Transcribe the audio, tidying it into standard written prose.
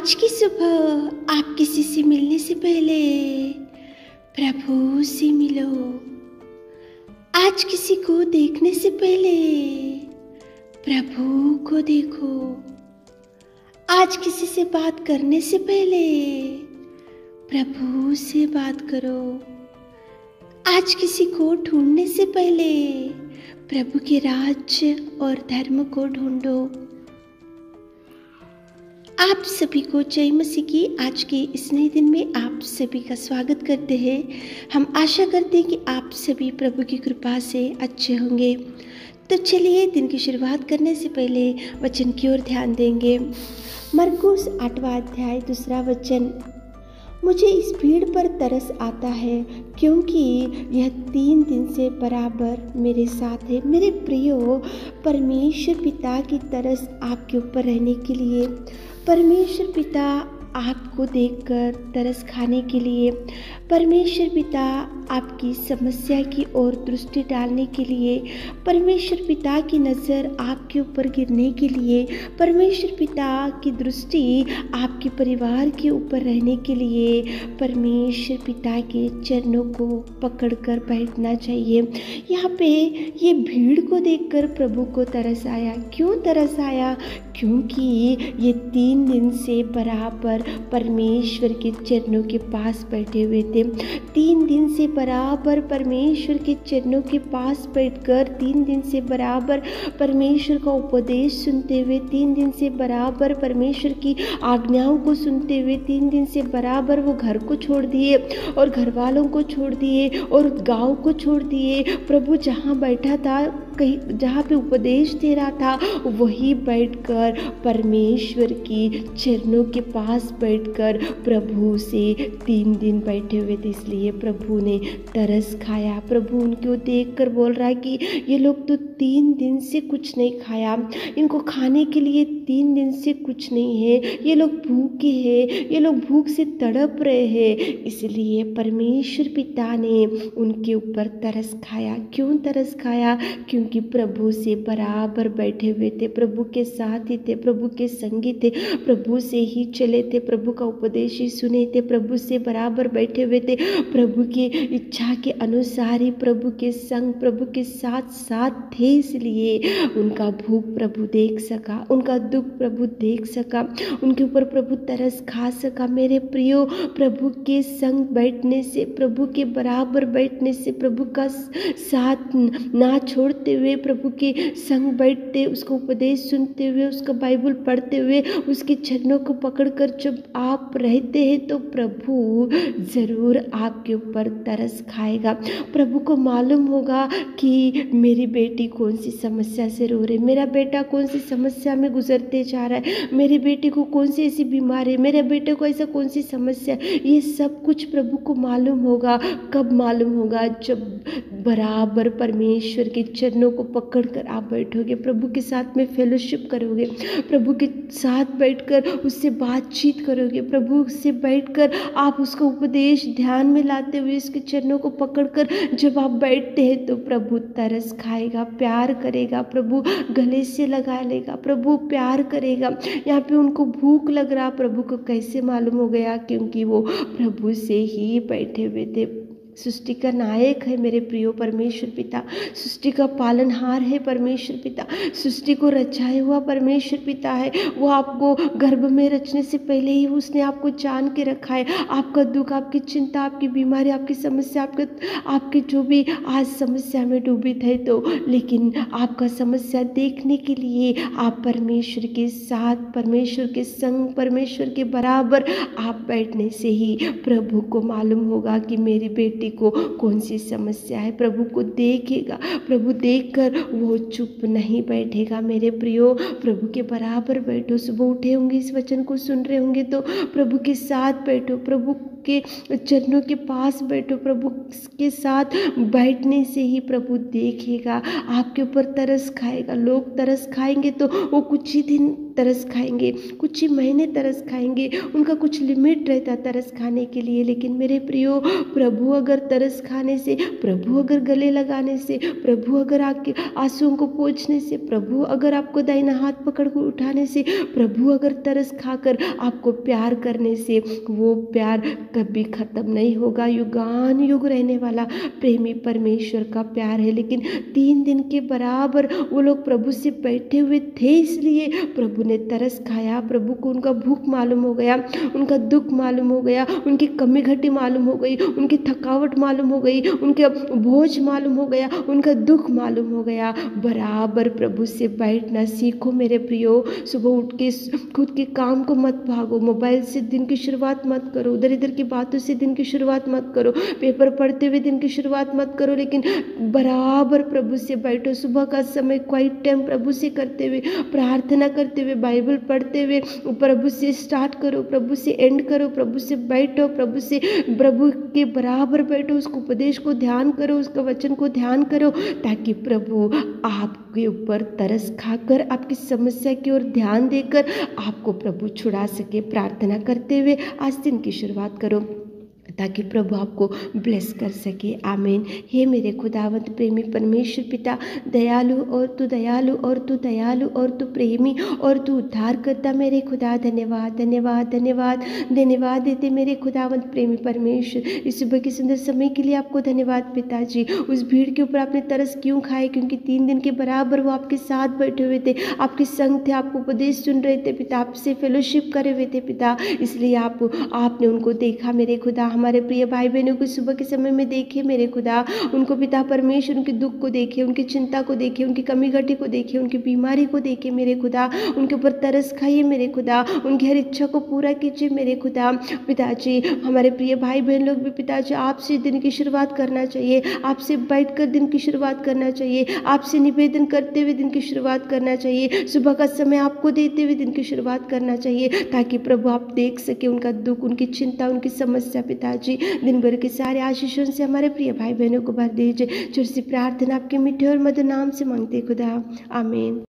आज की सुबह आप किसी से मिलने से पहले प्रभु से मिलो। आज किसी को देखने से पहले प्रभु को देखो। आज किसी से बात करने से पहले प्रभु से बात करो। आज किसी को ढूंढने से पहले प्रभु के राज्य और धर्म को ढूंढो। आप सभी को जय मसीह की आज के इस नए दिन में आप सभी का स्वागत करते हैं। हम आशा करते हैं कि आप सभी प्रभु की कृपा से अच्छे होंगे। तो चलिए दिन की शुरुआत करने से पहले वचन की ओर ध्यान देंगे। मरकुस 8वां अध्याय 2 वचन। मुझे इस भीड़ पर तरस आता है क्योंकि यह 3 दिन से बराबर मेरे साथ है। मेरे प्रियो, परमेश्वर पिता की तरस आपके ऊपर रहने के लिए, परमेश्वर पिता आपको देखकर तरस खाने के लिए, परमेश्वर पिता आपकी समस्या की ओर दृष्टि डालने के लिए, परमेश्वर पिता की नज़र आपके ऊपर गिरने के लिए, परमेश्वर पिता की दृष्टि आपके परिवार के ऊपर रहने के लिए परमेश्वर पिता के चरणों को पकड़कर बैठना चाहिए। यहाँ पे ये भीड़ को देखकर प्रभु को तरस आया। क्यों तरस आया? क्योंकि ये 3 दिन से बराबर परमेश्वर के चरणों के पास बैठे हुए थे। 3 दिन से बराबर परमेश्वर के चरणों के पास बैठकर 3 दिन से बराबर परमेश्वर का उपदेश सुनते हुए, 3 दिन से बराबर परमेश्वर की आज्ञाओं को सुनते हुए, 3 दिन से बराबर वो घर को छोड़ दिए और घर वालों को छोड़ दिए और गांव को छोड़ दिए। प्रभु जहाँ बैठा था, कहीं जहाँ पे उपदेश दे रहा था, वही बैठकर परमेश्वर की चरणों के पास बैठकर प्रभु से 3 दिन बैठे हुए थे। इसलिए प्रभु ने तरस खाया। प्रभु उनको देखकर बोल रहा है कि ये लोग तो 3 दिन से कुछ नहीं खाया, इनको खाने के लिए 3 दिन से कुछ नहीं है, ये लोग भूखे हैं, ये लोग भूख से तड़प रहे हैं। इसलिए परमेश्वर पिता ने उनके ऊपर तरस खाया। क्यों तरस खाया? क्योंकि प्रभु से बराबर बैठे हुए थे, प्रभु के साथ ही थे, प्रभु के संगी थे, प्रभु से ही चले थे, प्रभु का उपदेश ही सुने थे, प्रभु से बराबर बैठे हुए थे, प्रभु की इच्छा के अनुसार ही प्रभु के संग, प्रभु के साथ साथ थे। इसलिए उनका भूख प्रभु देख सका, उनका दुख प्रभु देख सका, उनके ऊपर प्रभु तरस खा सका। मेरे प्रियो, प्रभु के संग बैठने से, प्रभु के बराबर बैठने से, प्रभु का साथ ना छोड़ते हुए, प्रभु के संग बैठते, उसका उपदेश सुनते हुए, उसका बाइबल पढ़ते हुए, उसके चरणों को पकड़कर जब आप रहते हैं तो प्रभु ज़रूर आपके ऊपर तरस खाएगा। प्रभु को मालूम होगा कि मेरी बेटी कौन सी समस्या से रो रही, मेरा बेटा कौन सी समस्या में गुजरते जा रहा है, मेरी बेटी को कौन सी ऐसी बीमारी, मेरे बेटे को ऐसा कौन सी समस्या। ये सब कुछ प्रभु को मालूम होगा। कब मालूम होगा? जब बराबर परमेश्वर के चरणों को पकड़कर आप बैठोगे, प्रभु के साथ में फेलोशिप करोगे, प्रभु के साथ बैठकर उससे बातचीत करोगे, प्रभु से बैठकर आप उसका उपदेश ध्यान में लाते हुए उसके चरणों को पकड़कर जब आप बैठते हैं तो प्रभु तरस खाएगा, प्यार करेगा, प्रभु गले से लगा लेगा, प्रभु प्यार करेगा। यहाँ पे उनको भूख लग रहा, प्रभु को कैसे मालूम हो गया? क्योंकि वो प्रभु से ही बैठे हुए थे। सृष्टि का नायक है मेरे प्रियो परमेश्वर पिता, सृष्टि का पालनहार है परमेश्वर पिता, सृष्टि को रचाया हुआ परमेश्वर पिता है। वो आपको गर्भ में रचने से पहले ही उसने आपको जान के रखा है। आपका दुख, आपकी चिंता, आपकी बीमारी, आपकी समस्या, आपके जो भी आज समस्या में डूबे थे तो, लेकिन आपका समस्या देखने के लिए आप परमेश्वर के साथ, परमेश्वर के संग, परमेश्वर के बराबर आप बैठने से ही प्रभु को मालूम होगा कि मेरी बेटी को कौन सी समस्या है। प्रभु को देखेगा, प्रभु देखकर वो चुप नहीं बैठेगा। मेरे प्रियो, प्रभु के बराबर बैठो। सुबह उठे होंगे, इस वचन को सुन रहे होंगे तो प्रभु के साथ बैठो, प्रभु के चरणों के पास बैठो, प्रभु के साथ बैठने से ही प्रभु देखेगा, आपके ऊपर तरस खाएगा। लोग तरस खाएंगे तो वो कुछ ही दिन तरस खाएंगे, कुछ ही महीने तरस खाएंगे, उनका कुछ लिमिट रहता तरस खाने के लिए। लेकिन मेरे प्रियो, प्रभु अगर तरस खाने से, प्रभु अगर गले लगाने से, प्रभु अगर आपके आंसुओं को पोंछने से, प्रभु अगर आपको दाहिना हाथ पकड़ कर उठाने से, प्रभु अगर तरस खाकर आपको प्यार करने से, वो प्यार कभी खत्म नहीं होगा, युगान युग रहने वाला प्रेमी परमेश्वर का प्यार है। लेकिन 3 दिन के बराबर वो लोग प्रभु से बैठे हुए थे, इसलिए प्रभु ने तरस खाया। प्रभु को उनका भूख मालूम हो गया, उनका दुख मालूम हो गया, उनकी कमी घटी मालूम हो गई, उनकी थकावट मालूम हो गई, उनके बोझ मालूम हो गया, उनका दुख मालूम हो गया। बराबर प्रभु से बैठना सीखो मेरे प्रियो। सुबह उठ के खुद के काम को मत भागो, मोबाइल से दिन की शुरुआत मत करो, उधर इधर की बातों से दिन की शुरुआत मत करो, पेपर पढ़ते हुए दिन की शुरुआत मत करो, लेकिन बराबर प्रभु से बैठो। सुबह का समय क्वाइट टाइम प्रभु से करते हुए, प्रार्थना करते हुए, बाइबल पढ़ते हुए प्रभु से स्टार्ट करो, प्रभु से एंड करो, प्रभु से बैठो, प्रभु के बराबर बैठो, उसको उपदेश को ध्यान करो, उसका वचन को ध्यान करो, ताकि प्रभु आपके ऊपर तरस खाकर, आपकी समस्या की ओर ध्यान देकर आपको प्रभु छुड़ा सके। प्रार्थना करते हुए आज दिन की शुरुआत करो, ताकि प्रभु आपको ब्लेस कर सके। आमीन। हे मेरे खुदावंत प्रेमी परमेश्वर पिता, दयालु और तू दयालु और तू दयालु और तू प्रेमी और तू उद्धार करता मेरे खुदा, धन्यवाद धन्यवाद धन्यवाद धन्यवाद देते मेरे खुदावंत प्रेमी परमेश्वर। इस सुबह के सुंदर समय के लिए आपको धन्यवाद पिताजी। उस भीड़ के ऊपर आपने तरस क्यों खाए? क्योंकि 3 दिन के बराबर वो आपके साथ बैठे हुए थे, आपके संग थे, आपको उपदेश सुन रहे थे पिता, आपसे फेलोशिप करे हुए थे पिता, इसलिए आपने उनको देखा मेरे खुदा। हमारे प्रिय भाई बहनों को सुबह के समय में देखे मेरे खुदा, उनको पिता परमेश्वर उनके दुख को देखे, उनकी चिंता को देखे, उनकी कमी घटी को देखे, उनकी बीमारी को देखे मेरे खुदा, उनके ऊपर तरस खाइए मेरे खुदा, उनकी हर इच्छा को पूरा कीजिए मेरे खुदा। पिताजी हमारे प्रिय भाई बहन लोग भी पिताजी आपसे दिन की शुरुआत करना चाहिए, आपसे बैठकर दिन की शुरुआत करना चाहिए, आपसे निवेदन करते हुए दिन की शुरुआत करना चाहिए, सुबह का समय आपको देते हुए दिन की शुरुआत करना चाहिए, ताकि प्रभु आप देख सके उनका दुख, उनकी चिंता, उनकी समस्या पिताजी। दिन भर के सारे आशीषों से हमारे प्रिय भाई बहनों को भर दीजिए। छोटी सी प्रार्थना आपके मीठे और मधुर नाम से मांगते खुदा, आमीन।